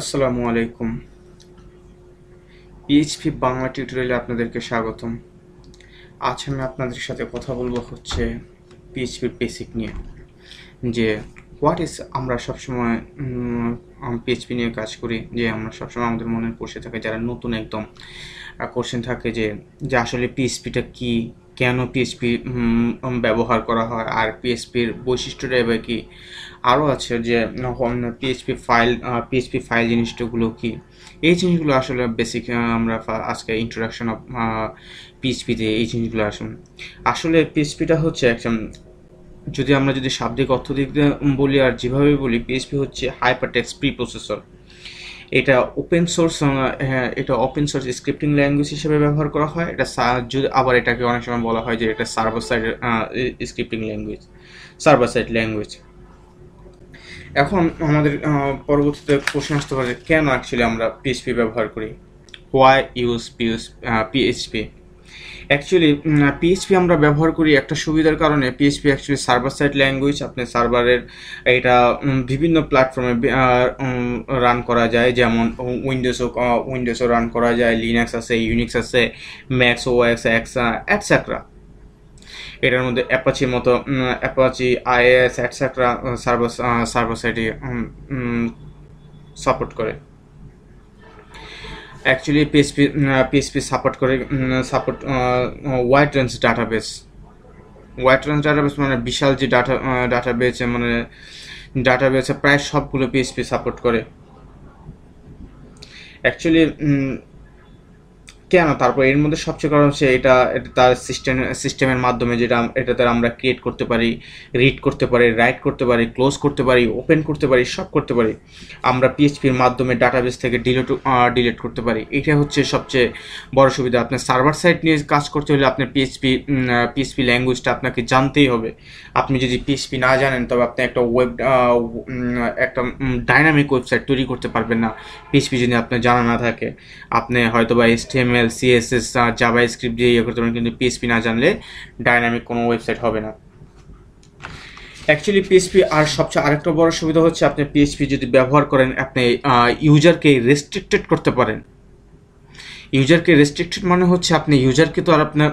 আসসালামু আলাইকুম। পিএইচপি বাংলা টিউটোরিয়ালে আপনাদেরকে স্বাগতম। আজ আমি আপনাদের সাথে কথা বলবো হচ্ছে পিএইচপির বেসিক নিয়ে, যে আমরা সবসময় পিএইচপি নিয়ে কাজ করি, যে আমরা সবসময় আমাদের মনে বসে থাকে যারা নতুন একদম কোশ্চেন থাকে যে যে আসলে পিএইচপিটা কি, কেন পিএইচপি ব্যবহার করা হয়, আর পিএইচপির বৈশিষ্ট্যটাই বা কি, আরও আছে যে পিএইচপি ফাইল জিনিসটাগুলো কি। এই জিনিসগুলো আসলে বেসিক আমরা আজকে ইন্ট্রোডাকশন অফ পিএইচপিতে এই জিনিসগুলো আসলে পিএইচপিটা হচ্ছে একটা, যদি শাব্দিক অর্থ দিক দিয়ে বলি আর যেভাবে বলি, পিএইচপি হচ্ছে হাইপারটেক্সট প্রি প্রসেসর। এটা ওপেন সোর্স স্ক্রিপ্টিং ল্যাঙ্গুয়েজ হিসেবে ব্যবহার করা হয়। যদি আবার এটাকে অনেক সময় বলা হয় যে এটা server side scripting language, server side language. এখন আমাদের পরবর্তীতে প্রশ্ন আসতে পারে কেন অ্যাকচুয়ালি আমরা পিএইচপি ব্যবহার করি, why use PHP. Actually PHP আমরা ব্যবহার করি একটা সুবিধার কারণে। PHP actually server side language. আপনি সার্ভারের এটা বিভিন্ন প্ল্যাটফর্মে রান করা যায়, যেমন উইন্ডোজও রান করা যায়, লিনাক্স আছে, ইউনিক্স আছে, ম্যাক্স ওএস এক্স অ্যাটসেট্রা। এটার মধ্যে অ্যাপাচি আইএস অ্যাটসেট্রা সার্ভার সাইডে সাপোর্ট করে। Actually PHP support wide range database. মানে বিশাল যে ডাটাবেসে প্রায় সবগুলো পিএইচপি সাপোর্ট করে অ্যাকচুয়ালি। কেন? তারপর এর মধ্যে সবচেয়ে কারণ হচ্ছে এটা তার সিস্টেমের মাধ্যমে এটাতে আমরা ক্রিয়েট করতে পারি, রিড করতে পারি, রাইট করতে পারি, ক্লোজ করতে পারি, ওপেন করতে পারি, সব করতে পারি। আমরা পিএইচপির মাধ্যমে ডাটাবেস থেকে ডিলিট করতে পারি। এটা হচ্ছে সবচেয়ে বড় সুবিধা। আপনার সার্ভার সাইড নিয়ে কাজ করতে হলে আপনার পিএইচপি ল্যাঙ্গুয়েজটা আপনাকে জানতেই হবে। আপনি যদি পিএইচপি না জানেন তবে আপনি একটা ডাইনামিক ওয়েবসাইট তৈরি করতে পারবেন না, পিএইচপি যদি আপনার জানা না থাকে। আপনি হয়তো বা HTML, CSS, জাভাস্ক্রিপ্ট দিয়ে করতে পারেন, কিন্তু পিএইচপি না জানলে ডাইনামিক কোনো ওয়েবসাইট হবে না। অ্যাকচুয়ালি পিএইচপি আর সবচেয়ে আরেকটা বড় সুবিধা হচ্ছে, আপনি পিএইচপি যদি ব্যবহার করেন আপনি ইউজারকে রেস্ট্রিক্টেড করতে পারেন। ইউজারকে রেস্ট্রিক্টেড মানে হচ্ছে আপনি ইউজারকে তো আর আপনার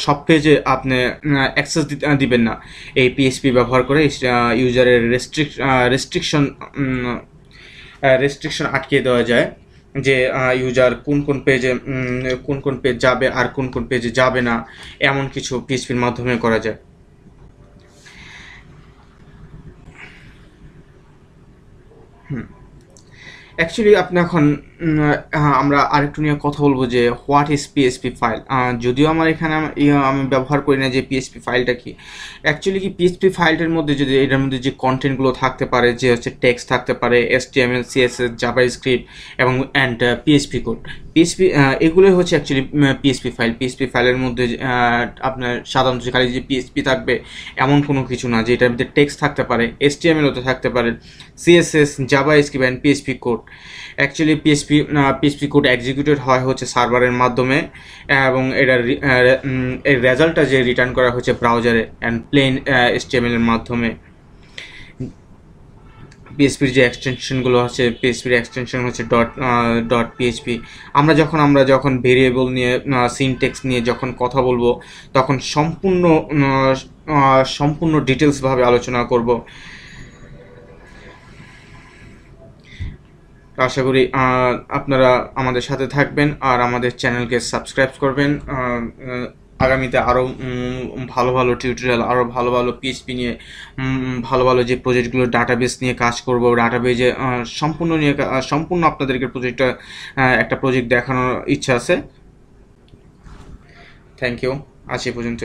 সব পেজে আপনি অ্যাক্সেস দিবেন না। এই পিএইচপি ব্যবহার করে ইউজারের রেস্ট্রিকশন আটকে দেওয়া যায়, যে ইউজার কোন কোন পেজ যাবে আর কোন পেজে যাবে না, এমন কিছু পিএইচপির মাধ্যমে করা যায়। অ্যাকচুয়ালি আপনি এখন আমরা আরেকটু নিয়ে কথা বলবো যে হোয়াট ইজ পিএইচপি ফাইল। যদিও আমার এখানে আমি ব্যবহার করি না যে পিএইচপি ফাইলটা কি। অ্যাকচুয়ালি কি পিএইচপি ফাইলটার মধ্যে যদি এটার মধ্যে যে কন্টেন্টগুলো থাকতে পারে, যে হচ্ছে টেক্সট থাকতে পারে, HTML, CSS, জাভাস্ক্রিপ্ট এবং পিএইচপি কোড, এগুলোই হচ্ছে অ্যাকচুয়ালি পিএইচপি ফাইল। পিএইচপি ফাইলের মধ্যে আপনার সাধারণত খালি যে পিএইচপি থাকবে এমন কোনো কিছু না, যে এটার মধ্যে টেক্সট থাকতে পারে, HTML-ও থাকতে পারে, CSS, JavaScript and PHP code. Actually PHP code executed হয় হচ্ছে সার্ভারের মাধ্যমে, এবং এর রেজাল্টটা যে রিটার্ন করা হচ্ছে ব্রাউজারে অ্যান্ড প্লেন HTML এর মাধ্যমে। পিএইচপির যে এক্সটেনশনগুলো আছে, পিএইচপির এক্সটেনশন হচ্ছে ডট পিএইচপি। আমরা যখন ভেরিয়েবল নিয়ে, সিনটেক্স নিয়ে যখন কথা বলবো, তখন সম্পূর্ণ ডিটেলসভাবে আলোচনা করব। আশা করি আপনারা আমাদের সাথে থাকবেন আর আমাদের চ্যানেলকে সাবস্ক্রাইব করবেন। আগামীতে আরও ভালো টিউটোরিয়াল, আরও ভালো পিএইচপি নিয়ে ভালো যে প্রজেক্টগুলো ডাটাবেস নিয়ে কাজ করব, ডাটাবেজে সম্পূর্ণ আপনাদেরকে একটা প্রজেক্ট দেখানোর ইচ্ছা আছে। থ্যাংক ইউ, আজ এ পর্যন্ত।